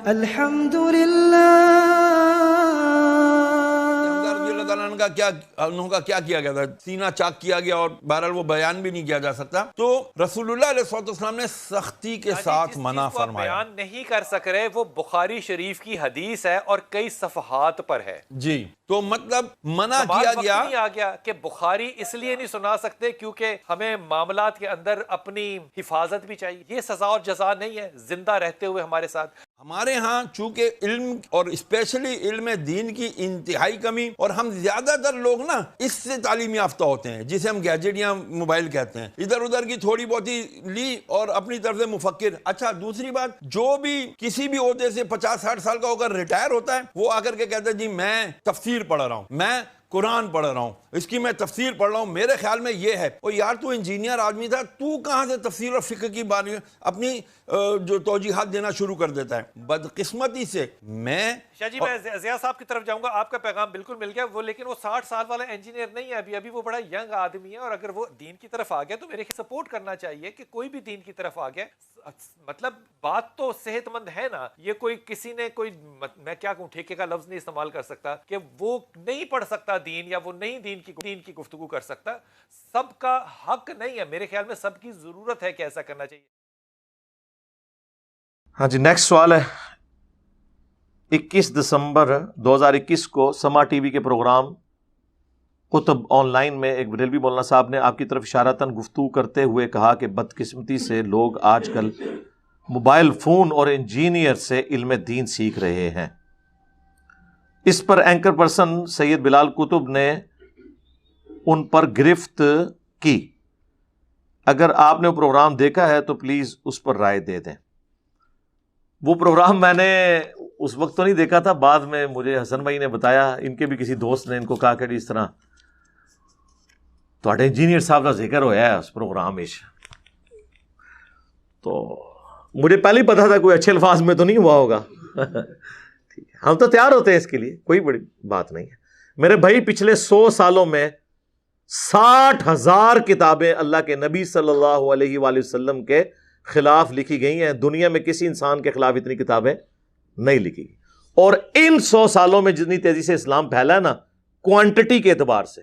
الحمدللہ. انہوں کا کیا کیا گیا تھا؟ سینہ چاک کیا گیا اور بہرحال وہ بیان بھی نہیں کیا جا سکتا. تو رسول اللہ علیہ السلام نے سختی کے ساتھ منع فرمایا. بیان نہیں کر سک رہے وہ بخاری شریف کی حدیث ہے اور کئی صفحات پر ہے. جی تو مطلب منع کیا گیا. نہیں آ گیا کہ بخاری اس لیے نہیں سنا سکتے کیونکہ ہمیں معاملات کے اندر اپنی حفاظت بھی چاہیے. یہ سزا اور جزا نہیں ہے زندہ رہتے ہوئے ہمارے ساتھ. ہمارے ہاں چونکہ علم اور اسپیشلی علم دین کی انتہائی کمی، اور ہم زیادہ تر لوگ نا اس سے تعلیم یافتہ ہوتے ہیں جسے ہم گیجٹ یا موبائل کہتے ہیں، ادھر ادھر کی تھوڑی بہت ہی لی اور اپنی طرف سے مفکر. اچھا دوسری بات، جو بھی کسی بھی عہدے سے 50-60 سال کا ہو کر ریٹائر ہوتا ہے وہ آ کر کے کہتا ہے جی میں تفسیر پڑھ رہا ہوں، میں قرآن پڑھ رہا ہوں، اس کی میں تفسیر پڑھ رہا ہوں، میرے خیال میں یہ ہے. اور یار تو انجینئر آدمی تھا، تو کہاں سے تفسیر اور فقہ کی بات اپنی جو توجیحات دینا شروع کر دیتا ہے. بدقسمتی سے میں شاہ جی میں ضیاء صاحب کی طرف جاؤں گا. آپ کا پیغام بالکل مل گیا. وہ لیکن وہ 60 سال والا انجینئر نہیں ہے، ابھی وہ بڑا ینگ آدمی ہے، اور اگر وہ دین کی طرف آ گیا تو میرے سپورٹ کرنا چاہیے کہ کوئی بھی دین کی طرف آ گیا. مطلب بات تو صحت مند ہے نا. یہ کوئی کسی نے کوئی میں کیا کہوں ٹھیکے کا لفظ نہیں استعمال کر سکتا کہ وہ نہیں پڑھ سکتا دین یا وہ نہیں دین کی گفتگو کر سکتا. سب کا حق نہیں ہے میرے خیال میں، سب کی ضرورت ہے کہ ایسا کرنا چاہیے. ہاں جی نیکسٹ سوال ہے. 21 دسمبر 2021 کو سما ٹی وی کے پروگرام کتب آن لائن میں ایک بریلوی مولانا صاحب نے آپ کی طرف اشارتاً گفتگو کرتے ہوئے کہا کہ بدقسمتی سے لوگ آج کل موبائل فون اور انجینئر سے علم دین سیکھ رہے ہیں. اس پر اینکر پرسن سید بلال کتب نے ان پر گرفت کی. اگر آپ نے وہ پروگرام دیکھا ہے تو پلیز اس پر رائے دے دیں. وہ پروگرام میں نے اس وقت تو نہیں دیکھا تھا، بعد میں مجھے حسن بھائی نے بتایا، ان کے بھی کسی دوست نے ان کو کہا کہ اس طرح تھوڑے انجینئر صاحب کا ذکر ہوا ہے اس پروگرام میں. تو مجھے پہلے ہی پتا تھا کوئی اچھے الفاظ میں تو نہیں ہوا ہوگا. ہم تو تیار ہوتے ہیں اس کے لیے، کوئی بڑی بات نہیں ہے. میرے بھائی پچھلے 100 سالوں میں 60,000 کتابیں اللہ کے نبی صلی اللہ علیہ وآلہ وسلم کے خلاف لکھی گئی ہیں. دنیا میں کسی انسان کے خلاف اتنی کتابیں نہیں لکھی گئی. اور ان 100 سالوں میں جتنی تیزی سے اسلام پھیلا ہے نا کوانٹٹی کے اعتبار سے،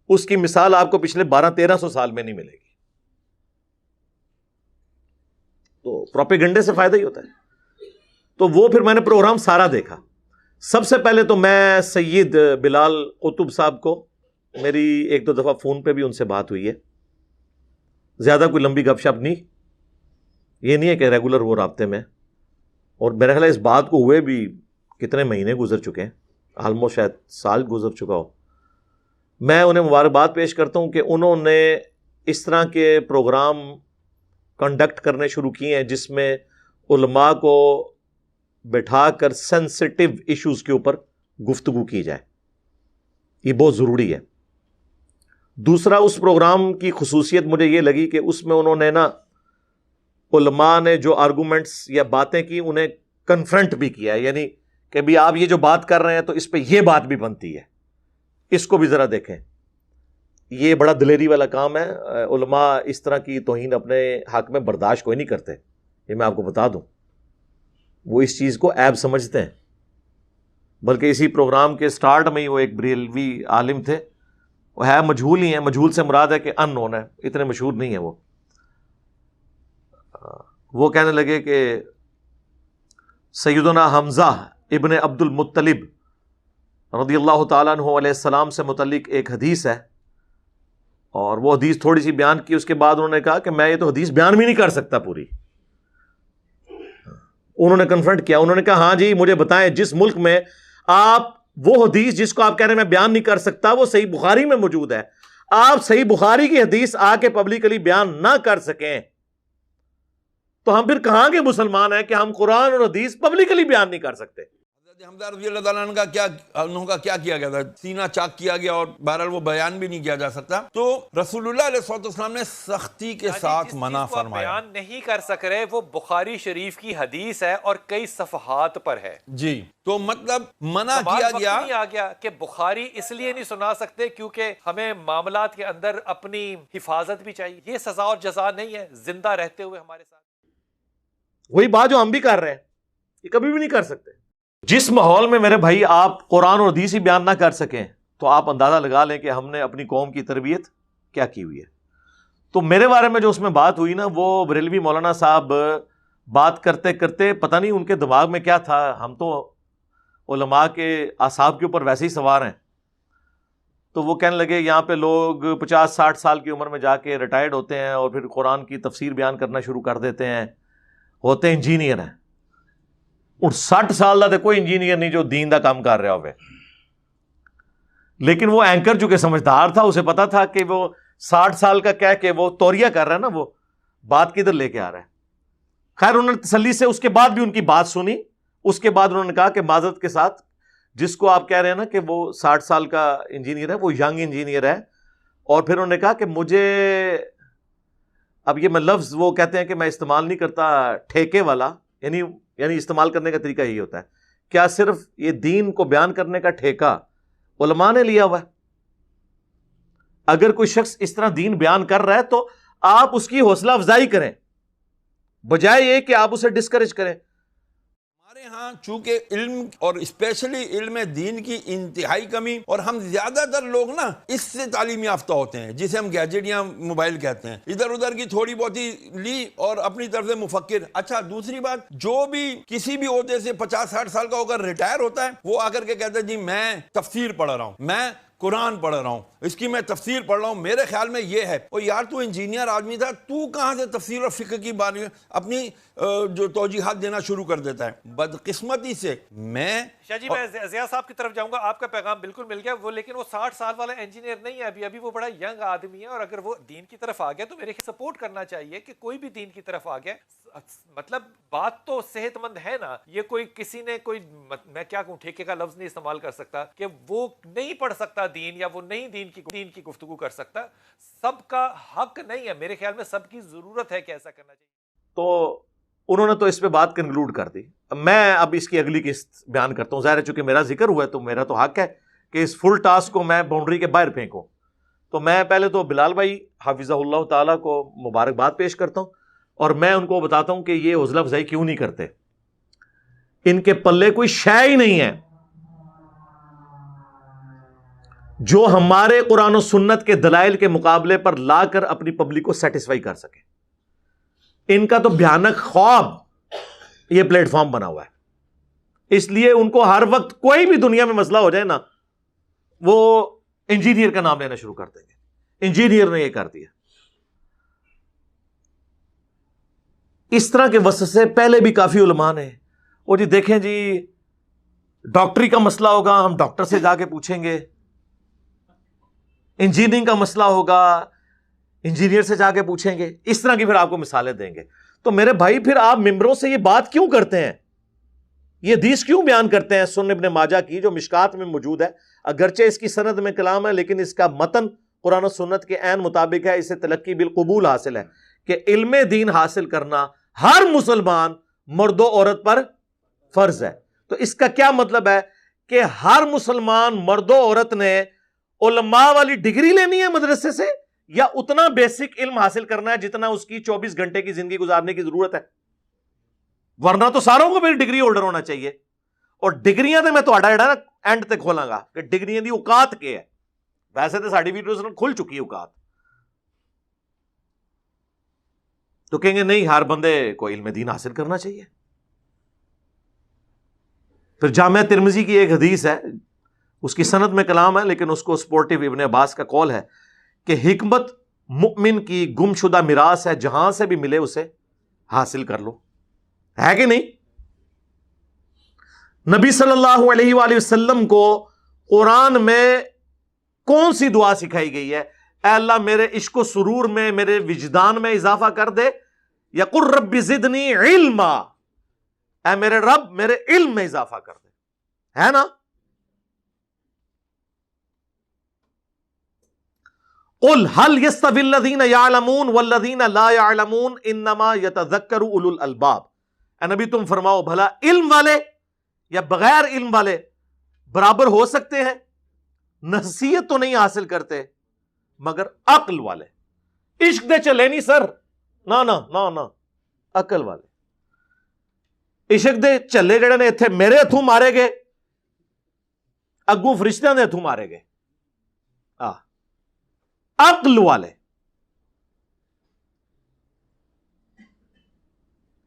اس کی مثال آپ کو پچھلے 1200-1300 سال میں نہیں ملے گی. تو پروپیگنڈے سے فائدہ ہی ہوتا ہے. تو وہ پھر میں نے پروگرام سارا دیکھا. سب سے پہلے تو میں سید بلال قطب صاحب کو، میری 1-2 دفعہ فون پہ بھی ان سے بات ہوئی ہے، زیادہ کوئی لمبی گپ شپ نہیں، یہ نہیں ہے کہ ریگولر وہ رابطے میں. اور میرا خیال ہے اس بات کو ہوئے بھی کتنے مہینے گزر چکے ہیں، آلموسٹ شاید سال گزر چکا ہو. میں انہیں مبارکباد پیش کرتا ہوں کہ انہوں نے اس طرح کے پروگرام کنڈکٹ کرنے شروع کیے ہیں جس میں علماء کو بٹھا کر سینسٹیو ایشوز کے اوپر گفتگو کی جائے. یہ بہت ضروری ہے. دوسرا، اس پروگرام کی خصوصیت مجھے یہ لگی کہ اس میں انہوں نے نا علماء نے جو آرگومنٹس یا باتیں کی انہیں کنفرنٹ بھی کیا ہے، یعنی کہ بھی آپ یہ جو بات کر رہے ہیں تو اس پہ یہ بات بھی بنتی ہے، اس کو بھی ذرا دیکھیں. یہ بڑا دلیری والا کام ہے. علماء اس طرح کی توہین اپنے حق میں برداشت کوئی نہیں کرتے، یہ میں آپ کو بتا دوں. وہ اس چیز کو عیب سمجھتے ہیں. بلکہ اسی پروگرام کے سٹارٹ میں ہی وہ ایک بریلوی عالم تھے، وہ ہے مجہول ہی ہیں، مجہول سے مراد ہے کہ ان نون ہے، اتنے مشہور نہیں ہے. وہ کہنے لگے کہ سیدنا حمزہ ابن عبد المطلب رضی اللہ تعالیٰ عنہ علیہ السلام سے متعلق ایک حدیث ہے، اور وہ حدیث تھوڑی سی بیان کی. اس کے بعد انہوں نے کہا کہ میں یہ تو حدیث بیان بھی نہیں کر سکتا پوری. انہوں نے کنفرنٹ کیا، انہوں نے کہا ہاں جی مجھے بتائیں جس ملک میں آپ وہ حدیث جس کو آپ کہہ رہے ہیں میں بیان نہیں کر سکتا وہ صحیح بخاری میں موجود ہے، آپ صحیح بخاری کی حدیث آ کے پبلکلی بیان نہ کر سکیں تو ہم پھر کہاں کے مسلمان ہیں کہ ہم قرآن اور حدیث پبلکلی بیان نہیں کر سکتے. حمزہ رضی اللہ تعالیٰ عنہ کا کیا کیا گیا تھا؟ سینہ چاک کیا گیا اور بہرحال وہ بیان بھی نہیں کیا جا سکتا. تو رسول اللہ علیہ السلام نے سختی کے ساتھ منع فرمایا. بیان نہیں کر سک رہے وہ بخاری شریف کی حدیث ہے اور کئی صفحات پر ہے. جی تو مطلب منع کیا گیا. نہیں آ گیا کہ بخاری اس لیے نہیں سنا سکتے کیونکہ ہمیں معاملات کے اندر اپنی حفاظت بھی چاہیے. یہ سزا اور جزا نہیں ہے زندہ رہتے ہوئے ہمارے ساتھ. وہی بات جو ہم بھی کر رہے ہیں، یہ کبھی بھی نہیں کر سکتے. جس ماحول میں میرے بھائی آپ قرآن اور حدیث ہی بیان نہ کر سکیں تو آپ اندازہ لگا لیں کہ ہم نے اپنی قوم کی تربیت کیا کی ہوئی ہے. تو میرے بارے میں جو اس میں بات ہوئی نا، وہ بریلوی مولانا صاحب بات کرتے کرتے پتہ نہیں ان کے دماغ میں کیا تھا. ہم تو علماء کے اعصاب کے اوپر ویسے ہی سوار ہیں. تو وہ کہنے لگے یہاں پہ لوگ 50-60 سال کی عمر میں جا کے ریٹائرڈ ہوتے ہیں اور پھر قرآن کی تفسیر بیان کرنا شروع کر دیتے ہیں، ہوتے انجینئر ہیں. اور 60 سال دا تے کوئی انجینئر نہیں جو دین دا کام کر رہا ہوئے. لیکن وہ اینکر جو کہ سمجھدار تھا، اسے پتا تھا کہ وہ 60 سال کا کہہ کے وہ توریہ کر رہا ہے نا، وہ بات کدھر لے کے آ رہا ہے. خیر انہوں نے تسلی سے اس کے بعد بھی ان کی بات سنی. اس کے بعد انہوں نے کہا کہ معذرت کے ساتھ، جس کو آپ کہہ رہے ہیں نا کہ وہ 60 سال کا انجینئر ہے، وہ ینگ انجینئر ہے. اور پھر انہوں نے کہا کہ مجھے، اب یہ میں لفظ وہ کہتے ہیں کہ میں استعمال نہیں کرتا، ٹھیکے والا، یعنی استعمال کرنے کا طریقہ یہی ہوتا ہے. کیا صرف یہ دین کو بیان کرنے کا ٹھیکہ علماء نے لیا ہوا ہے؟ اگر کوئی شخص اس طرح دین بیان کر رہا ہے تو آپ اس کی حوصلہ افزائی کریں، بجائے یہ کہ آپ اسے ڈسکریج کریں. ہمارے ہاں چونکہ علم اور اسپیشلی علم دین کی انتہائی کمی، اور ہم زیادہ تر لوگ نا اس سے تعلیم یافتہ ہوتے ہیں جسے ہم گیجٹ یا موبائل کہتے ہیں، ادھر ادھر کی تھوڑی بہت ہی لی اور اپنی طرف سے مفکر. اچھا دوسری بات، جو بھی کسی بھی عہدے سے 50-60 سال کا ہو کر ریٹائر ہوتا ہے، وہ آ کر کے کہتا ہے جی میں تفسیر پڑھ رہا ہوں، میں قرآن پڑھ رہا ہوں، اس کی میں تفسیر پڑھ رہا ہوں، میرے خیال میں یہ ہے. اور یار تو انجینئر آدمی تھا، تو کہاں سے تفسیر اور فقہ کی بات اپنی جو توجیحات دینا شروع کر دیتا ہے. بدقسمتی سے میں شاہ جی میں ضیاء صاحب کی طرف جاؤں گا. آپ کا پیغام بالکل مل گیا. وہ لیکن وہ 60 سال والا انجینئر نہیں ہے، ابھی وہ بڑا ینگ آدمی ہے، اور اگر وہ دین کی طرف آ گیا تو میرے سپورٹ کرنا چاہیے کہ کوئی بھی دین کی طرف آ گیا. مطلب بات تو صحت مند ہے نا. یہ کوئی کسی نے کوئی، میں کیا کہوں، ٹھیکے کا لفظ نہیں استعمال کر سکتا کہ وہ نہیں پڑھ سکتا دین، یا وہ نہیں دین کی گفتگو کر سکتا. سب کا حق نہیں ہے میرے خیال میں، سب کی ضرورت ہے کہ ایسا کرنا چاہیے. تو انہوں نے تو اس پہ بات کنکلوڈ کر دی. میں اب اس کی اگلی قسط بیان کرتا ہوں. ظاہر ہے چونکہ میرا ذکر ہوا ہے تو میرا تو حق ہے کہ اس فل ٹاسک کو میں باؤنڈری کے باہر پھینکوں. تو میں پہلے تو بلال بھائی حافظہ اللہ تعالیٰ کو مبارکباد پیش کرتا ہوں، اور میں ان کو بتاتا ہوں کہ یہ حوصلہ افزائی کیوں نہیں کرتے. ان کے پلے کوئی شے ہی نہیں ہے جو ہمارے قرآن و سنت کے دلائل کے مقابلے پر لا کر اپنی پبلک کو سیٹسفائی کر سکے. ان کا تو بھیانک خواب یہ پلیٹ فارم بنا ہوا ہے. اس لیے ان کو ہر وقت کوئی بھی دنیا میں مسئلہ ہو جائے نا، وہ انجینئر کا نام لینا شروع کر دیں گے، انجینئر نے یہ کر دیا. اس طرح کے وسوسے پہلے بھی کافی علماء نے، وہ جی دیکھیں جی ڈاکٹری کا مسئلہ ہوگا ہم ڈاکٹر سے جا کے پوچھیں گے، انجینئرنگ کا مسئلہ ہوگا انجینئر سے جا کے پوچھیں گے. اس طرح کی پھر آپ کو مثالیں دیں گے. تو میرے بھائی پھر آپ ممبروں سے یہ بات کیوں کرتے ہیں، یہ حدیث کیوں بیان کرتے ہیں سنن ابن ماجہ کی جو مشکات میں موجود ہے؟ اگرچہ اس کی سند میں کلام ہے لیکن اس کا متن قرآن و سنت کے عین مطابق ہے. اسے تلقی بالقبول حاصل ہے کہ علم دین حاصل کرنا ہر مسلمان مرد و عورت پر فرض ہے. تو اس کا کیا مطلب ہے کہ ہر مسلمان مرد و عورت نے علماء والی ڈگری لینی ہے مدرسے سے، یا اتنا بیسک علم حاصل کرنا ہے جتنا اس کی 24 گھنٹے کی زندگی گزارنے کی ضرورت ہے؟ ورنہ تو ساروں کو میری ڈگری ہولڈر ہونا چاہیے. اور ڈگریاں تو میں تھوڑا نا اینڈ تک کھولاں گا کہ ڈگریاں دی اوقات کے ہے. ویسے تو ساڑی ویڈیوز کھل چکی اوقات. تو کہیں گے نہیں ہر بندے کو علم دین حاصل کرنا چاہیے. پھر جامعہ ترمذی کی ایک حدیث ہے، اس کی سند میں کلام ہے لیکن اس کو سپورٹیو ابن عباس کا قول ہے کہ حکمت مؤمن کی گمشدہ میراث ہے، جہاں سے بھی ملے اسے حاصل کر لو. ہے کہ نہیں؟ نبی صلی اللہ علیہ وآلہ وسلم کو قرآن میں کون سی دعا سکھائی گئی ہے؟ اے اللہ میرے عشق و سرور میں، میرے وجدان میں اضافہ کر دے، یا قل رب زدنی علما، اے میرے رب میرے علم میں اضافہ کر دے. ہے نا؟ قل هل يستوي الذين يعلمون والذين لا يعلمون انما يتذكر اولو الالباب. اے نبی تم فرماؤ بھلا علم والے یا بغیر علم والے برابر ہو سکتے ہیں؟ نصیحت تو نہیں حاصل کرتے مگر عقل والے. عشق دے چلے نہیں سر، نہ عقل والے. ਇਸ਼ਕ ਦੇ ਝੱਲੇ ਜਿਹੜੇ ਨੇ ਇੱਥੇ ਮੇਰੇ ਹੱਥੋਂ ਮਾਰੇ ਗਏ, ਅੱਗੋਂ ਫਰਿਸ਼ਤਿਆਂ ਦੇ ਹੱਥੋਂ ਮਾਰੇ ਗਏ। ਅਕਲ ਵਾਲੇ।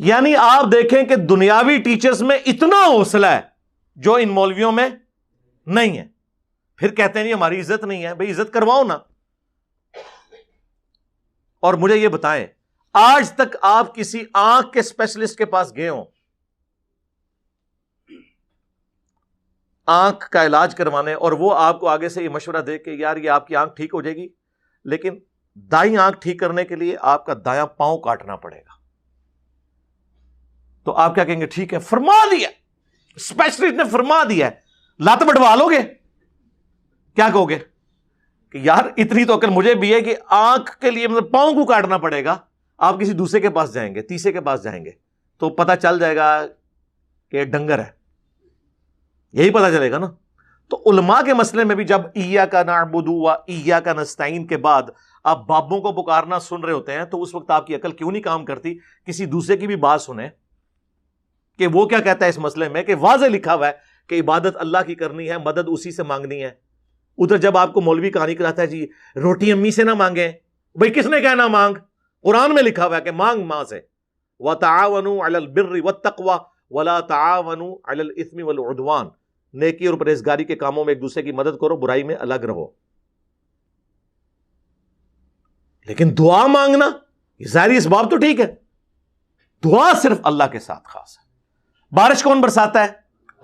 یعنی آپ دیکھیں کہ دنیاوی ٹیچرز میں اتنا حوصلہ ہے جو ان مولویوں میں نہیں ہے. پھر کہتے ہیں نہیں ہماری عزت نہیں ہے. بھئی عزت کرواؤ نا. اور مجھے یہ بتائیں آج تک آپ کسی آنکھ کے اسپیشلسٹ کے پاس گئے ہوں آنکھ کا علاج کروانے, اور وہ آپ کو آگے سے یہ مشورہ دے کہ یار یہ آپ کی آنکھ ٹھیک ہو جائے گی, لیکن دائیں آنکھ ٹھیک کرنے کے لیے آپ کا دایاں پاؤں کاٹنا پڑے گا, تو آپ کیا کہیں گے ٹھیک ہے فرما دیا, اسپیشلسٹ نے فرما دیا ہے, لات بڑھوا لو گے؟ کیا کہو گے کہ یار اتنی تو عقل مجھے بھی ہے کہ آنکھ کے لیے مطلب پاؤں کو کاٹنا پڑے گا. آپ کسی دوسرے کے پاس جائیں گے, تیسرے کے پاس جائیں گے تو پتہ چل جائے گا کہ ڈنگر ہے, یہی پتہ چلے گا نا. تو علماء کے مسئلے میں بھی جب ایاک نعبد و ایاک نستعین کے بعد آپ بابوں کو پکارنا سن رہے ہوتے ہیں تو اس وقت آپ کی عقل کیوں نہیں کام کرتی؟ کسی دوسرے کی بھی بات سنیں کہ وہ کیا کہتا ہے اس مسئلے میں, کہ واضح لکھا ہوا ہے کہ عبادت اللہ کی کرنی ہے, مدد اسی سے مانگنی ہے. ادھر جب آپ کو مولوی کہانی کراتا ہے جی روٹی امی سے نہ مانگیں, بھئی کس نے کہنا مانگ؟ قرآن میں لکھا ہوا ہے کہ مانگ ماں سے. وَتَعَاوَنُوا عَلَى الْبِرِّ وَالتَّقْوَى وَلَا تَعَاوَنُوا عَلَى الْإِثْمِ وَالْعُدْوَانِ. نیکی اور پرہیزگاری کے کاموں میں ایک دوسرے کی مدد کرو, برائی میں الگ رہو. لیکن دعا مانگنا ظاہری اسباب تو ٹھیک ہے, دعا صرف اللہ کے ساتھ خاص ہے. بارش کون برساتا ہے؟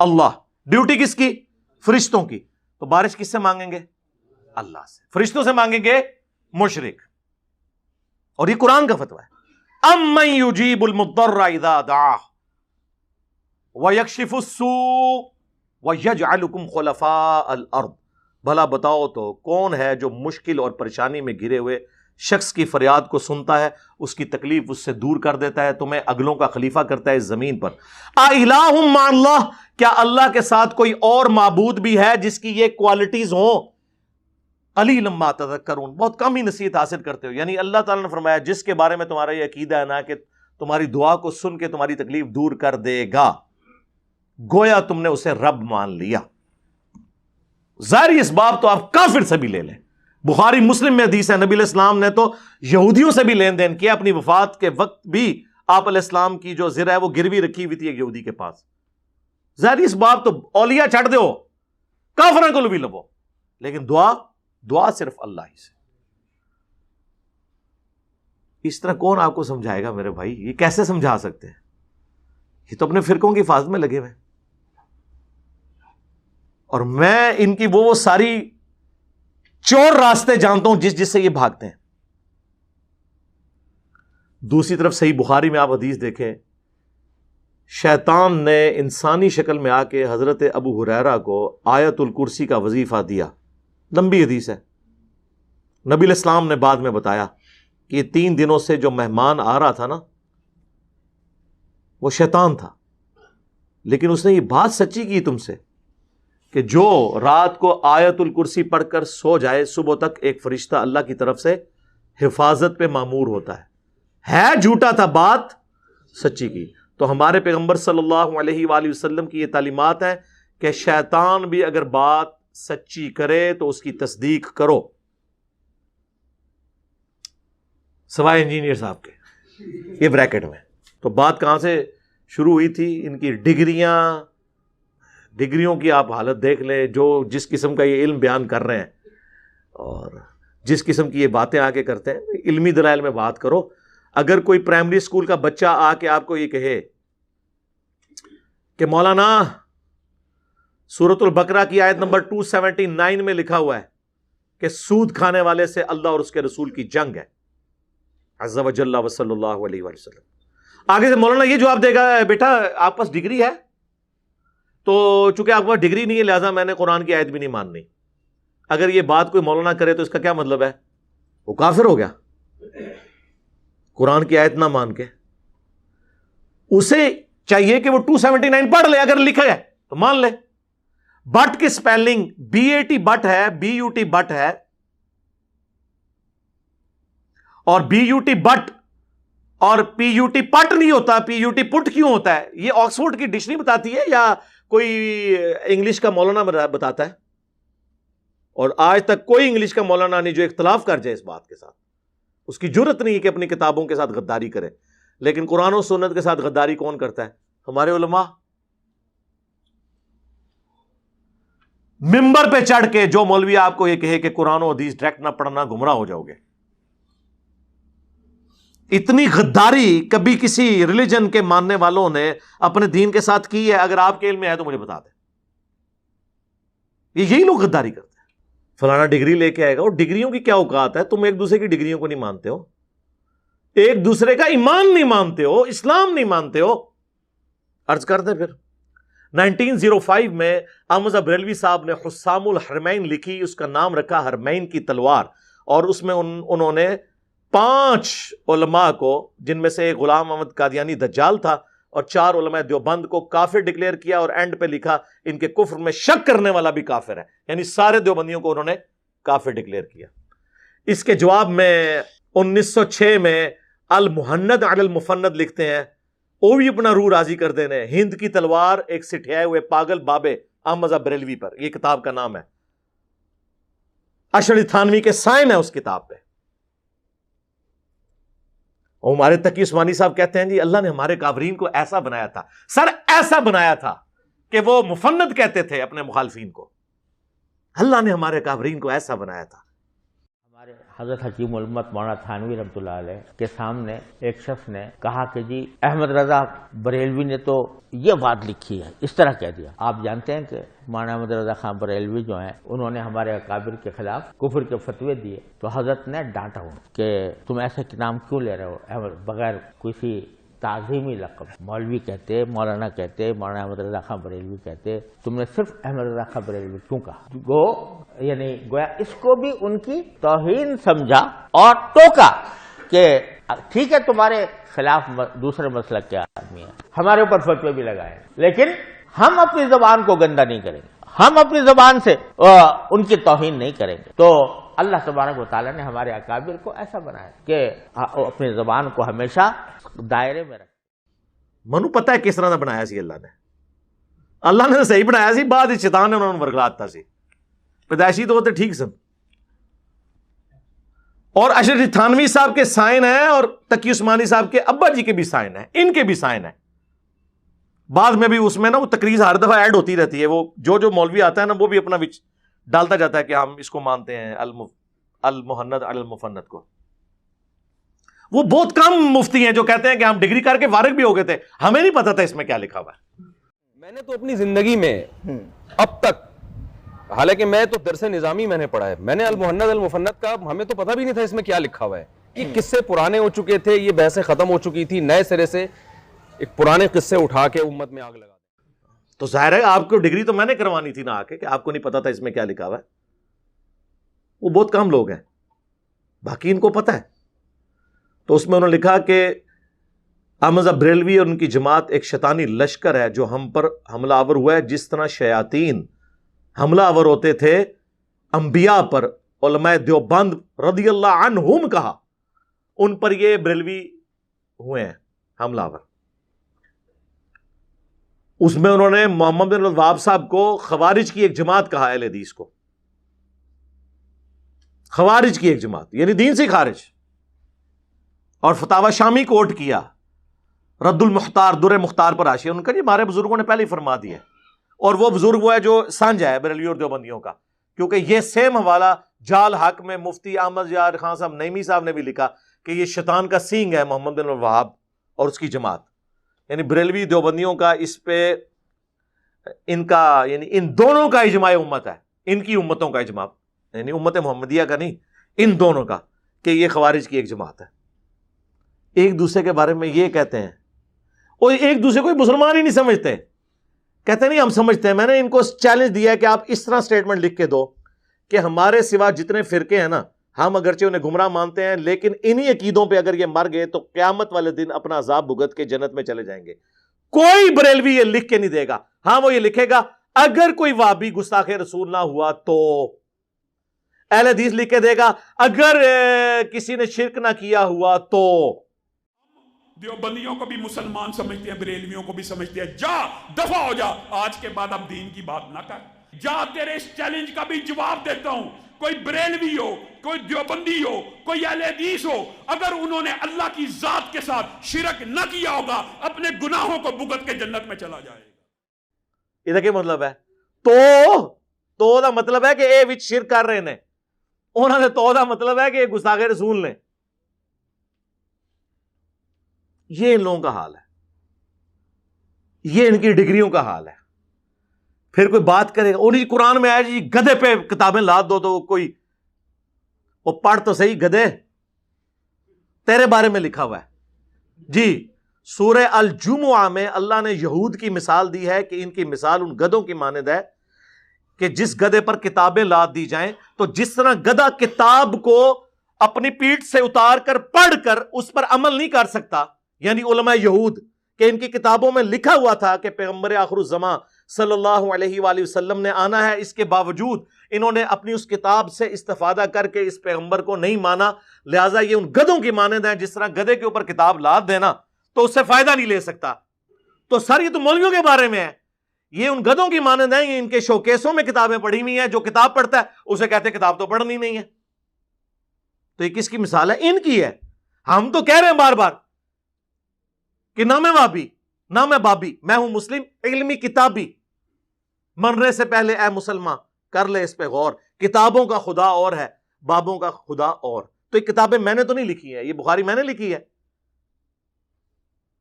اللہ. ڈیوٹی کس کی؟ فرشتوں کی. تو بارش کس سے مانگیں گے؟ اللہ سے. فرشتوں سے مانگیں گے مشرک. اور یہ قرآن کا فتویٰ ہے. اَمَّن يُجِيبُ الْمُضْطَرَّ اِذَا دَعَاهُ وَيَكْشِفُ السُّوءَ وَيَجْعَلُكُمْ خُلَفَاءَ الْأَرْضِ. بھلا بتاؤ تو کون ہے جو مشکل اور پریشانی میں گھرے ہوئے شخص کی فریاد کو سنتا ہے, اس کی تکلیف اس سے دور کر دیتا ہے, تمہیں اگلوں کا خلیفہ کرتا ہے اس زمین پر. اَإِلَٰهٌ مَّعَ اللَّهِ. کیا اللہ کے ساتھ کوئی اور معبود بھی ہے جس کی یہ کوالٹیز ہوں؟ قلیلا ما تذکرون. بہت کم ہی نصیحت حاصل کرتے ہو. یعنی اللہ تعالیٰ نے فرمایا جس کے بارے میں تمہارا یہ عقیدہ ہے نا کہ تمہاری دعا کو سن کے تمہاری تکلیف دور کر دے گا, گویا تم نے اسے رب مان لیا. ظاہری اسباب تو آپ کافر سے بھی لے لیں. بخاری مسلم میں حدیث ہے, نبی علیہ السلام نے تو یہودیوں سے بھی لین دین کیا. اپنی وفات کے وقت بھی آپ علیہ السلام کی جو زرہ ہے وہ گروی رکھی ہوئی تھی ایک یہودی کے پاس. ظاہری اسباب تو اولیاء چھڑ دو, کافروں کو بھی لبو, لیکن دعا صرف اللہ ہی سے. اس طرح کون آپ کو سمجھائے گا میرے بھائی؟ یہ کیسے سمجھا سکتے ہیں؟ یہ تو اپنے فرقوں کی حفاظت میں لگے ہوئے. اور میں ان کی وہ ساری چور راستے جانتا ہوں جس سے یہ بھاگتے ہیں. دوسری طرف صحیح بخاری میں آپ حدیث دیکھیں, شیطان نے انسانی شکل میں آ کے حضرت ابو ہریرہ کو آیت الکرسی کا وظیفہ دیا. لمبی حدیث ہے. نبی علیہ السلام نے بعد میں بتایا کہ 3 دنوں سے جو مہمان آ رہا تھا نا وہ شیطان تھا, لیکن اس نے یہ بات سچی کی تم سے کہ جو رات کو آیت الکرسی پڑھ کر سو جائے صبح تک ایک فرشتہ اللہ کی طرف سے حفاظت پہ مامور ہوتا ہے. جھوٹا تھا, بات سچی کی. تو ہمارے پیغمبر صلی اللہ علیہ وآلہ وسلم کی یہ تعلیمات ہیں کہ شیطان بھی اگر بات سچی کرے تو اس کی تصدیق کرو, سوائے انجینئر صاحب کے. یہ بریکٹ میں. تو بات کہاں سے شروع ہوئی تھی؟ ان کی ڈگریوں کی آپ حالت دیکھ لیں, جو جس قسم کا یہ علم بیان کر رہے ہیں اور جس قسم کی یہ باتیں آ کے کرتے ہیں. علمی دلائل میں بات کرو. اگر کوئی پرائمری اسکول کا بچہ آ کے آپ کو یہ کہے کہ مولانا سورۃ البقرہ کی آیت نمبر 279 میں لکھا ہوا ہے کہ سود کھانے والے سے اللہ اور اس کے رسول کی جنگ ہے, عز و جل و صلی اللہ علیہ وآلہ وسلم, آگے سے مولانا یہ جواب دے گا بیٹا آپ پاس ڈگری ہے, تو چونکہ آپ کے پاس ڈگری نہیں ہے لہٰذا میں نے قرآن کی آیت بھی نہیں ماننی. اگر یہ بات کوئی مولانا کرے تو اس کا کیا مطلب ہے؟ وہ کافر ہو گیا. قرآن کی آیت نہ مان کے اسے چاہیے کہ وہ 279 پڑھ لے, اگر لکھا ہے تو مان لے. بٹ کی سپیلنگ BAT بٹ ہے, BUT بٹ ہے, اور BUT بٹ اور PUT پٹ نہیں ہوتا. PUT پٹ کیوں ہوتا ہے؟ یہ آکسفورڈ کی ڈکشنری بتاتی ہے یا کوئی انگلش کا مولانا بتاتا ہے؟ اور آج تک کوئی انگلش کا مولانا نہیں جو اختلاف کر جائے اس بات کے ساتھ. اس کی جرت نہیں ہے کہ اپنی کتابوں کے ساتھ غداری کرے. لیکن قرآن و سنت کے ساتھ غداری کون کرتا ہے؟ ہمارے علماء. ممبر پہ چڑھ کے جو مولوی آپ کو یہ کہے کہ قرآن و حدیث ڈائریکٹ نہ پڑھنا گمراہ ہو جاؤ گے. اتنی غداری کبھی کسی ریلیجن کے ماننے والوں نے اپنے دین کے ساتھ کی ہے؟ اگر آپ کے علم میں ہے تو مجھے بتا دیں. یہی لوگ غداری کرتے ہیں. فلانا ڈگری لے کے آئے گا. اور ڈگریوں کی کیا اوقات ہے؟ تم ایک دوسرے کی ڈگریوں کو نہیں مانتے ہو, ایک دوسرے کا ایمان نہیں مانتے ہو, اسلام نہیں مانتے ہو. عرض کر دیں پھر 1905 میں احمد بریلوی صاحب نے حسام الحرمین لکھی, اس کا نام رکھا حرمین کی تلوار, اور اس میں انہوں نے 5 علماء کو, جن میں سے ایک غلام احمد قادیانی دجال تھا, اور 4 علماء دیوبند کو کافر ڈکلیئر کیا, اور اینڈ پہ لکھا ان کے کفر میں شک کرنے والا بھی کافر ہے. یعنی سارے دیوبندیوں کو انہوں نے کافر ڈکلیئر کیا. اس کے جواب میں 1906 میں المحند علی المفند لکھتے ہیں, وہ بھی اپنا روح راضی کر دینے, ہند کی تلوار ایک سٹھیائے ہوئے پاگل بابے احمد بریلوی پر. یہ کتاب کا نام ہے. اشعری تھانوی کے سائن ہے اس کتاب پہ. اور ہمارے تقی عثمانی صاحب کہتے ہیں جی اللہ نے ہمارے کافرین کو ایسا بنایا تھا. سر ایسا بنایا تھا کہ وہ مفند کہتے تھے اپنے مخالفین کو. اللہ نے ہمارے کافرین کو ایسا بنایا تھا. ہمارے حضرت حکیم الامت مولانا تھانوی رحمۃ اللہ علیہ کے سامنے ایک شخص نے کہا کہ جی احمد رضا بریلوی نے تو یہ بات لکھی ہے, اس طرح کہہ دیا. آپ جانتے ہیں کہ مولانا احمد رضا خان بریلوی جو ہیں انہوں نے ہمارے اکابر کے خلاف کفر کے فتوے دیے, تو حضرت نے ڈانٹا ہوں کہ تم ایسے نام کیوں لے رہے ہو احمد بغیر کسی تعظیمی لقب. مولوی کہتے, مولانا کہتے, مولانا احمد رضا خان بریلوی کہتے, تم نے صرف احمد رضا خان بریلوی کیوں کہا؟ وہ یعنی گویا اس کو بھی ان کی توہین سمجھا اور ٹوکا کہ ٹھیک ہے تمہارے خلاف دوسرے مسلک کے آدمی ہیں, ہمارے اوپر فتوے بھی لگائے, لیکن ہم اپنی زبان کو گندا نہیں کریں گے, ہم اپنی زبان سے ان کی توہین نہیں کریں گے. تو اللہ تبارک و تعالیٰ نے ہمارے اکابر کو ایسا بنایا کہ اپنی زبان کو ہمیشہ دائرے میں رکھیں. منو پتہ ہے کس طرح کا بنایا سی اللہ نے؟ اللہ نے صحیح بنایا سی, بعد شیطان نے انہوں نے ورگلاتا سی. پیدائشی تو ہوتے ٹھیک سن. اور اشعری تھانوی صاحب کے سائن ہیں, اور تقی عثمانی صاحب کے ابا جی کے بھی سائن ہیں, ان کے بھی سائن ہیں. بعد میں بھی اس میں نا وہ تقریر ہر دفعہ ایڈ ہوتی رہتی ہے, وہ جو مولوی آتا ہے نا وہ بھی اپنا وچ ڈالتا جاتا ہے کہ ہم اس کو مانتے ہیں المحند علی المفند کو. وہ بہت کم مفتی ہیں جو کہتے ہیں کہ ہم ڈگری کر کے فارغ بھی ہو گئے تھے, ہمیں نہیں پتا تھا اس میں کیا لکھا ہوا ہے. میں نے تو اپنی زندگی میں اب تک, حالانکہ میں تو درس نظامی میں نے پڑھا ہے, میں نے المحند المفند کا ہمیں تو پتہ بھی نہیں تھا اس میں کیا لکھا ہوا ہے. یہ قصے پرانے ہو چکے تھے, یہ بحثیں ختم ہو چکی تھی, نئے سرے سے ایک پرانے قصے اٹھا کے امت میں آگ لگا. تو ظاہر ہے آپ کو ڈگری تو میں نے کروانی تھی نا آ کے, کہ آپ کو نہیں پتا تھا اس میں کیا لکھا ہوا ہے. وہ بہت کم لوگ ہیں, باقی ان کو پتا ہے. تو اس میں انہوں نے لکھا کہ احمد بریلوی اور ان کی جماعت ایک شیطانی لشکر ہے جو ہم پر حملہ آور ہوا ہے, جس طرح شیاطین حملہ آور ہوتے تھے انبیاء پر. علماء دیوبند رضی اللہ عنہم کہا, ان پر یہ بریلوی ہوئے ہیں حملہ آور. اس میں انہوں نے محمد بن الوہاب صاحب کو خوارج کی ایک جماعت کہا, اہل حدیث کو خوارج کی ایک جماعت, یعنی دین سے خارج. اور فتاوی شامی کوٹ کیا, رد المختار در مختار پر حاشیہ ان کا, یہ ہمارے بزرگوں نے پہلے ہی فرما دیا. اور وہ بزرگ وہ ہے جو سانجا ہے بریلوی اور دیوبندیوں کا, کیونکہ یہ سیم حوالہ جال حق میں مفتی احمد یار خان صاحب نعیمی صاحب نے بھی لکھا کہ یہ شیطان کا سینگ ہے محمد بن الوہاب اور اس کی جماعت. یعنی بریلوی دیوبندیوں کا اس پہ ان کا, یعنی ان دونوں کا اجماع امت ہے, ان کی امتوں کا اجماع, یعنی امت محمدیہ کا نہیں, ان دونوں کا, کہ یہ خوارج کی ایک جماعت ہے. ایک دوسرے کے بارے میں یہ کہتے ہیں, اور ایک دوسرے کو مسلمان ہی نہیں سمجھتے, کہتے نہیں ہم سمجھتے ہیں. میں نے ان کو چیلنج دیا ہے کہ آپ اس طرح سٹیٹمنٹ لکھ کے دو کہ ہمارے سوا جتنے فرقے ہیں نا, ہم اگرچہ انہیں گمراہ مانتے ہیں, لیکن انہی عقیدوں پہ اگر یہ مر گئے تو قیامت والے دن اپنا عذاب بھگت کے جنت میں چلے جائیں گے. کوئی بریلوی یہ لکھ کے نہیں دے گا. ہاں وہ یہ لکھے گا اگر کوئی وہابی گستاخ رسول نہ ہوا تو, اہل حدیث لکھ کے دے گا اگر کسی نے شرک نہ کیا ہوا تو. دیوبندیوں کو بھی مسلمان سمجھتے ہیں, بریلویوں کو بھی سمجھتے ہیں. جا دفع ہو جا, آج کے بعد اب دین کی بات نہ کر. جا, تیرے اس چیلنج کا بھی جواب دیتا ہوں. کوئی بریلوی ہو, کوئی دیوبندی ہو, کوئی اہل حدیث ہو, اگر انہوں نے اللہ کی ذات کے ساتھ شرک نہ کیا ہوگا, اپنے گناہوں کو بھگت کے جنت میں چلا جائے گا. یہ کیا مطلب ہے؟ تو دا مطلب ہے کہ اے وچ شرک کر رہے نے, انہوں نے تو دا مطلب ہے کہ یہ گستاخ رسول نے. یہ ان لوگوں کا حال ہے, یہ ان کی ڈگریوں کا حال ہے. پھر کوئی بات کرے گا, انہیں قرآن میں آیا جی گدھے پہ کتابیں لاد دو, تو کوئی وہ پڑھ تو صحیح, گدھے تیرے بارے میں لکھا ہوا ہے جی. سورہ الجمعہ میں اللہ نے یہود کی مثال دی ہے کہ ان کی مثال ان گدھوں کی مانند ہے کہ جس گدھے پر کتابیں لاد دی جائیں, تو جس طرح گدھا کتاب کو اپنی پیٹھ سے اتار کر پڑھ کر اس پر عمل نہیں کر سکتا, یعنی علماء یہود کہ ان کی کتابوں میں لکھا ہوا تھا کہ پیغمبر آخر الزمان صلی اللہ علیہ وآلہ وسلم نے آنا ہے, اس کے باوجود انہوں نے اپنی اس کتاب سے استفادہ کر کے اس پیغمبر کو نہیں مانا, لہٰذا یہ ان گدھوں کی مانند ہیں. جس طرح گدھے کے اوپر کتاب لاد دینا تو اس سے فائدہ نہیں لے سکتا. تو سر یہ تو مولویوں کے بارے میں ہے, یہ ان گدھوں کی مانند ہیں. یہ ان کے شوکیسوں میں کتابیں پڑھی ہوئی ہیں, جو کتاب پڑھتا ہے اسے کہتے ہیں کتاب تو پڑھنی نہیں ہے. تو یہ کس کی مثال ہے؟ ان کی ہے. ہم تو کہہ رہے ہیں بار بار کہ نہ میں وابی نہ میں بابی, میں ہوں مسلم علمی کتابی. مرنے سے پہلے اے مسلمان کر لے اس پہ غور, کتابوں کا خدا اور ہے, بابوں کا خدا اور. تو یہ کتابیں میں نے تو نہیں لکھی ہیں, یہ بخاری میں نے لکھی ہے,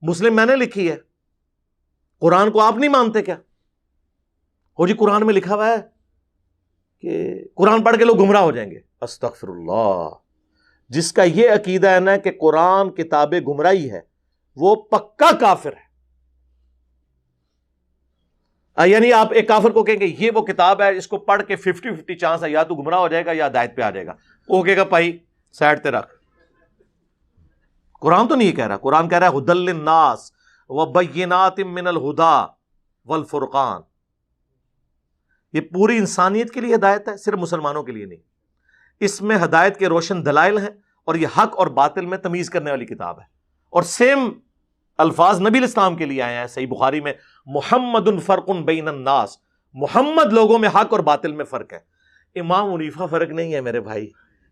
مسلم میں نے لکھی ہے. قرآن کو آپ نہیں مانتے کیا؟ ہو جی قرآن میں لکھا ہوا ہے کہ قرآن پڑھ کے لوگ گمراہ ہو جائیں گے. استغفر اللہ. جس کا یہ عقیدہ ہے نا کہ قرآن کتاب گمراہی ہے, وہ پکا کافر ہے. یعنی آپ ایک کافر کو کہیں گے یہ وہ کتاب ہے, اس کو پڑھ کے 50-50 چانس ہے, یا تو گمراہ ہو جائے گا یا ہدایت پہ آ جائے گا. وہ کہے گا بھائی سائڈ تے رکھ, قرآن تو نہیں کہہ رہا. قرآن کہہ رہا ہے ہدی للناس وبینات من الہدی والفرقان. یہ پوری انسانیت کے لیے ہدایت ہے, صرف مسلمانوں کے لیے نہیں. اس میں ہدایت کے روشن دلائل ہیں, اور یہ حق اور باطل میں تمیز کرنے والی کتاب ہے. اور سیم الفاظ نبی الاسلام کے لیے آئے ہیں صحیح بخاری میں, محمد فرق بین الناس, محمد لوگوں میں حق اور باطل میں فرق ہے. امام حنیفہ فرق نہیں ہے میرے بھائی,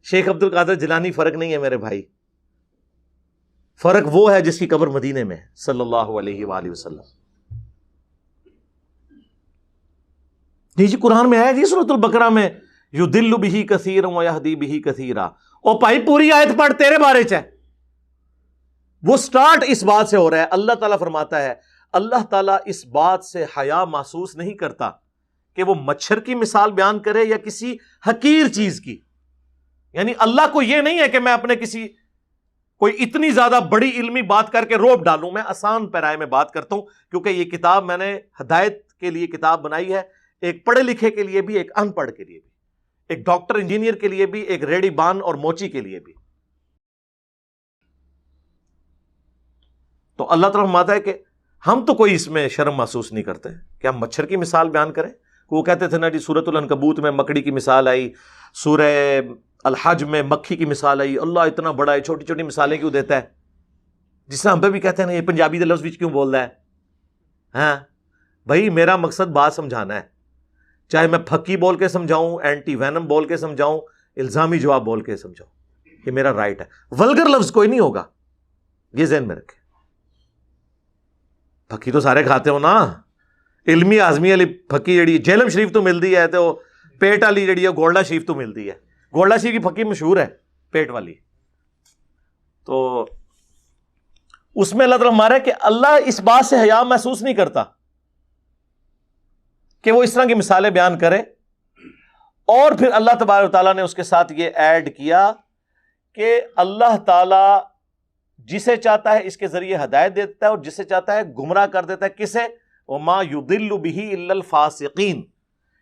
شیخ عبد القادر جیلانی فرق نہیں ہے میرے بھائی. فرق وہ ہے جس کی قبر مدینے میں صلی اللہ علیہ وآلہ وسلم. جی قرآن میں آیا جی سورۃ البقرہ میں یضل بہ کثیرا ویہدی بہ کثیرا. اور بھائی پوری آیت پڑھ, تیرے بارے چ ہے. وہ سٹارٹ اس بات سے ہو رہا ہے, اللہ تعالیٰ فرماتا ہے اللہ تعالیٰ اس بات سے حیا محسوس نہیں کرتا کہ وہ مچھر کی مثال بیان کرے یا کسی حقیر چیز کی. یعنی اللہ کو یہ نہیں ہے کہ میں اپنے کسی کوئی اتنی زیادہ بڑی علمی بات کر کے روپ ڈالوں. میں آسان پیرائے میں بات کرتا ہوں, کیونکہ یہ کتاب میں نے ہدایت کے لیے کتاب بنائی ہے, ایک پڑھے لکھے کے لیے بھی, ایک ان پڑھ کے لیے بھی, ایک ڈاکٹر انجینئر کے لیے بھی, ایک ریڈی بان اور موچی کے لیے بھی. تو اللہ تعالیٰ فرماتا ہے کہ ہم تو کوئی اس میں شرم محسوس نہیں کرتے کہ ہم مچھر کی مثال بیان کریں. وہ کہتے تھے نا جی سورۃ العنکبوت میں مکڑی کی مثال آئی, سورہ الحج میں مکھی کی مثال آئی. اللہ اتنا بڑا ہے, چھوٹی چھوٹی مثالیں کیوں دیتا ہے؟ جس طرح ہم پہ بھی کہتے ہیں نا یہ پنجابی دے لفظ کیوں بول رہا ہے. ہاں بھائی میرا مقصد بات سمجھانا ہے, چاہے میں پھکی بول کے سمجھاؤں, اینٹی وینم بول کے سمجھاؤں, الزامی جواب بول کے سمجھاؤں, یہ میرا رائٹ ہے. ولگر لفظ کوئی نہیں ہوگا, یہ ذہن میں رکھیں. پھکی تو سارے کھاتے ہو نا, علمی آزمی والی پھکی جڑی جہلم شریف تو ملتی ہے, تو پیٹ والی جڑی ہے گولڈا شریف تو ملتی ہے. گولڈا شریف کی پھکی مشہور ہے پیٹ والی. تو اس میں اللہ تعالیٰ ہمارا ہے کہ اللہ اس بات سے حیا محسوس نہیں کرتا کہ وہ اس طرح کی مثالیں بیان کرے. اور پھر اللہ تبارک و تعالیٰ نے اس کے ساتھ یہ ایڈ کیا کہ اللہ تعالیٰ جسے چاہتا ہے اس کے ذریعے ہدایت دیتا ہے, اور جسے چاہتا ہے گمراہ کر دیتا ہے. کسے؟ وما یضل بہ الا الفاسقین.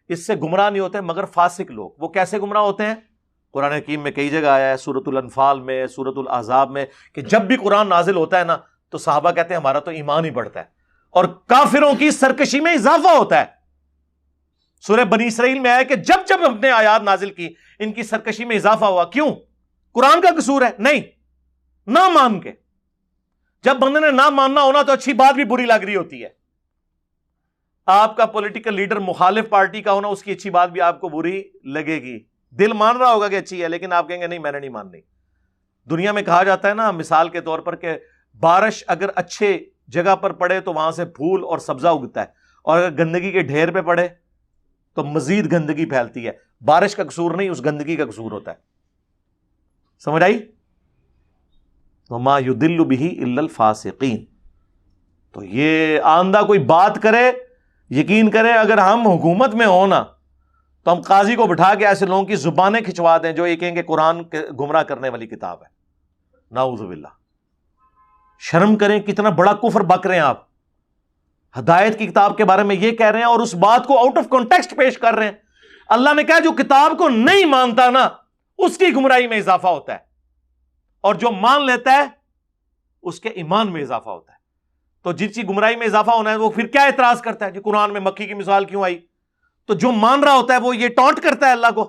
اس سے گمراہ نہیں ہوتے مگر فاسق لوگ. وہ کیسے گمراہ ہوتے ہیں؟ قرآن حکیم میں کئی جگہ آیا ہے, سورۃ الانفال میں, سورۃ الاحزاب میں, کہ جب بھی قرآن نازل ہوتا ہے نا تو صحابہ کہتے ہیں ہمارا تو ایمان ہی بڑھتا ہے, اور کافروں کی سرکشی میں اضافہ ہوتا ہے. سورہ بنی اسرائیل میں آیا کہ جب جب ہم نے آیات نازل کی ان کی سرکشی میں اضافہ ہوا. کیوں؟ قرآن کا قصور ہے؟ نہیں, نہ مان کے. جب بندے نے نہ ماننا ہونا تو اچھی بات بھی بری لگ رہی ہوتی ہے. آپ کا پولیٹیکل لیڈر مخالف پارٹی کا ہونا, اس کی اچھی بات بھی آپ کو بری لگے گی. دل مان رہا ہوگا کہ اچھی ہے، لیکن آپ کہیں گے نہیں میں نے نہیں ماننی۔ دنیا میں کہا جاتا ہے نا مثال کے طور پر کہ بارش اگر اچھے جگہ پر پڑے تو وہاں سے پھول اور سبزہ اگتا ہے، اور اگر گندگی کے ڈھیر پہ پڑے تو مزید گندگی پھیلتی ہے۔ بارش کا قصور نہیں، اس گندگی کا قصور ہوتا ہے۔ سمجھ آئی؟ وما یضل بہ الا الفاسقین۔ تو یہ آندہ کوئی بات کرے، یقین کرے اگر ہم حکومت میں ہوں نا تو ہم قاضی کو بٹھا کے ایسے لوگوں کی زبانیں کھنچوا دیں جو یہ کہیں کہ قرآن گمراہ کرنے والی کتاب ہے۔ نعوذ باللہ۔ شرم کریں، کتنا بڑا کفر بک رہے ہیں آپ۔ ہدایت کی کتاب کے بارے میں یہ کہہ رہے ہیں اور اس بات کو آؤٹ آف کانٹیکسٹ پیش کر رہے ہیں۔ اللہ نے کہا جو کتاب کو نہیں مانتا نا اس کی گمراہی میں اضافہ ہوتا ہے، اور جو مان لیتا ہے اس کے ایمان میں اضافہ ہوتا ہے۔ تو جس کی گمراہی میں اضافہ ہونا ہے وہ پھر کیا اعتراض کرتا ہے کہ قرآن میں مکھی کی مثال کیوں آئی؟ تو جو مان رہا ہوتا ہے وہ یہ ٹانٹ کرتا ہے اللہ کو۔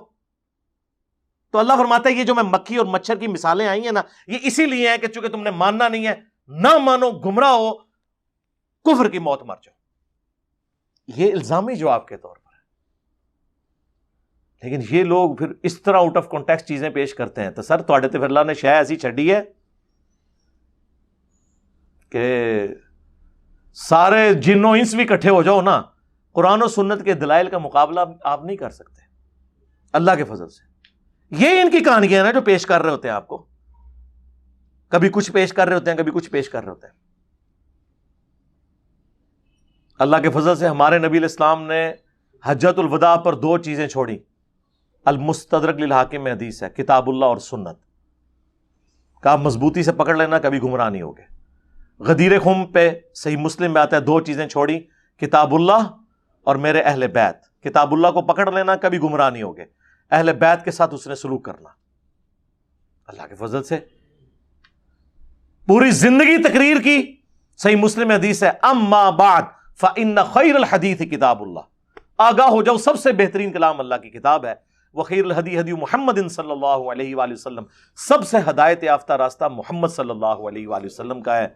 تو اللہ فرماتا ہے یہ جو میں مکھی اور مچھر کی مثالیں آئی ہیں نا یہ اسی لیے ہیں کہ چونکہ تم نے ماننا نہیں ہے، نہ مانو، گمراہ ہو، کفر کی موت مر جاؤ۔ یہ الزامی جواب کے طور پر ہے۔ لیکن یہ لوگ پھر اس طرح آؤٹ آف کانٹیکسٹ چیزیں پیش کرتے ہیں۔ تو سر تھوڑے تے پھر اللہ نے شے ایسی چھڈی ہے کہ سارے جن و انس بھی اکٹھے ہو جاؤ نا، قرآن و سنت کے دلائل کا مقابلہ آپ نہیں کر سکتے اللہ کے فضل سے۔ یہ ان کی کہانیاں ہیں نا جو پیش کر رہے ہوتے ہیں آپ کو، کبھی کچھ پیش کر رہے ہوتے ہیں، کبھی کچھ پیش کر رہے ہوتے ہیں۔ اللہ کے فضل سے ہمارے نبی علیہ السلام نے حجۃ الوداع پر 2 چیزیں چھوڑی۔ المستدرک للحاکم میں حدیث ہے، کتاب اللہ اور سنت کا مضبوطی سے پکڑ لینا، کبھی گمراہ نہیں ہوگے۔ غدیر خم پہ صحیح مسلم میں آتا ہے 2 چیزیں چھوڑی، کتاب اللہ اور میرے اہل بیت۔ کتاب اللہ کو پکڑ لینا، کبھی گمراہ نہیں ہوگے۔ اہل بیت کے ساتھ اس نے سلوک کرنا۔ اللہ کے فضل سے پوری زندگی تقریر کی، صحیح مسلم میں حدیث ہے، اما بعد فإن خیر الحدیث کتاب اللہ۔ آگاہ ہو جاؤ سب سے بہترین کلام اللہ کی کتاب ہے۔ وخیر الہدی ہدی محمد صلی اللہ علیہ وآلہ وسلم، سب سے ہدایت یافتہ راستہ محمد صلی اللہ علیہ وآلہ وسلم کا ہے۔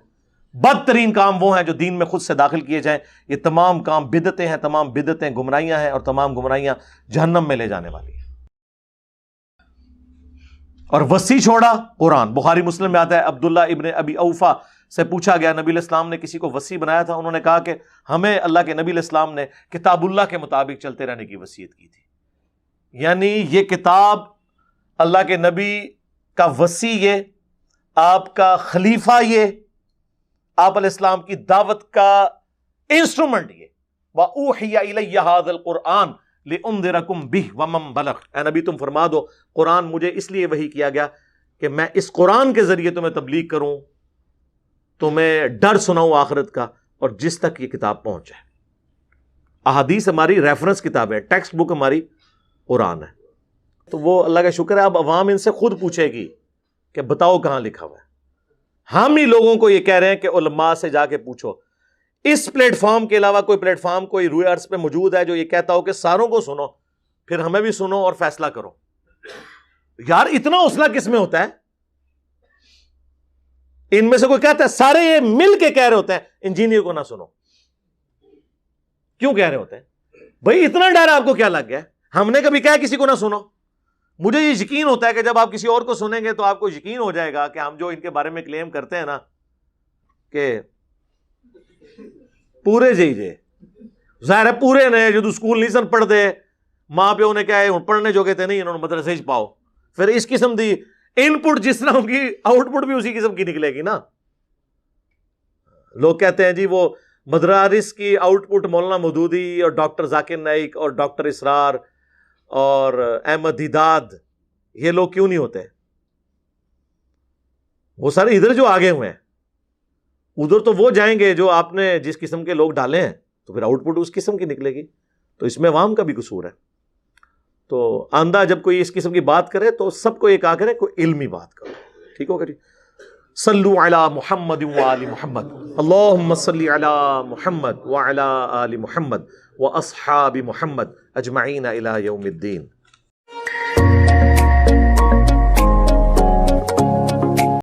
بدترین کام وہ ہیں جو دین میں خود سے داخل کیے جائیں۔ یہ تمام کام بدعتیں ہیں، تمام بدعتیں گمراہیاں ہیں، اور تمام گمراہیاں جہنم میں لے جانے والی ہیں۔ اور وصی چھوڑا قرآن۔ بخاری مسلم میں آتا ہے، عبداللہ ابن ابی اوفا سے پوچھا گیا نبی علیہ السلام نے کسی کو وصی بنایا تھا؟ انہوں نے کہا کہ ہمیں اللہ کے نبی علیہ السلام نے کتاب اللہ کے مطابق چلتے رہنے کی وصیت کی تھی۔ یعنی یہ کتاب اللہ کے نبی کا وصی، یہ آپ کا خلیفہ، یہ آپ علیہ السلام کی دعوت کا انسٹرومنٹ، یہ وَأُوحِيَ إِلَيَّ هَذَا الْقُرْآنُ لِأُنذِرَكُمْ بِهِ وَمَن بَلَغَ۔ اے نبی تم فرما دو قرآن مجھے اس لیے وحی کیا گیا کہ میں اس قرآن کے ذریعے تمہیں تبلیغ کروں، تمہیں ڈر سناؤں آخرت کا، اور جس تک یہ کتاب پہنچ جائے۔ احادیث ہماری ریفرنس کتاب ہے، ٹیکسٹ بک ہماری قرآن ہے۔ تو وہ اللہ کا شکر ہے اب عوام ان سے خود پوچھے گی کہ بتاؤ کہاں لکھا ہوا ہے۔ ہم ہی لوگوں کو یہ کہہ رہے ہیں کہ علماء سے جا کے پوچھو۔ اس پلیٹ فارم کے علاوہ کوئی پلیٹ فارم کوئی روئے عرض پہ موجود ہے جو یہ کہتا ہو کہ ساروں کو سنو، پھر ہمیں بھی سنو اور فیصلہ کرو؟ یار اتنا حوصلہ کس میں ہوتا ہے؟ ان میں سے کوئی کہتا ہے، سارے یہ مل کے کہہ رہے ہوتے ہیں انجینئر کو نہ سنو۔ کیوں کہہ رہے ہوتے ہیں بھائی؟ اتنا ڈر آپ کو کیا لگ گیا؟ ہم نے کبھی کہا کسی کو نہ سنو؟ مجھے یہ یقین ہوتا ہے کہ جب آپ کسی اور کو سنیں گے تو آپ کو یقین ہو جائے گا کہ ہم جو ان کے بارے میں کلیم کرتے ہیں نا کہ پورے جی ظاہر ہے پورے نے جو سکول نہیں سن پڑھ دے، ماں پیو نے کہا ہے پڑھنے جو کہتے نہیں، انہوں نے مدرسے ہی پاؤ، پھر اس قسم دی ان پٹ جس طرح کی آؤٹ پٹ بھی اسی قسم کی نکلے گی نا۔ لوگ کہتے ہیں جی وہ مدارس کی آؤٹ پٹ مولانا مودودی اور ڈاکٹر ذاکر نائک اور ڈاکٹر اسرار اور احمد دیداد، یہ لوگ کیوں نہیں ہوتے؟ وہ سارے ادھر جو آگے ہوئے ہیں، ادھر تو وہ جائیں گے جو آپ نے جس قسم کے لوگ ڈالے ہیں، تو پھر آؤٹ پٹ اس قسم کی نکلے گی۔ تو اس میں عوام کا بھی قصور ہے۔ تو آندہ جب کوئی اس قسم کی بات کرے تو سب کو یہ کہا کرے کوئی علمی بات کرو، ٹھیک ہوگا جی؟ صلو علی محمد وآل محمد، اللہم صلی علی محمد وعلی آل محمد واصحاب محمد اجمعین الی یوم الدین۔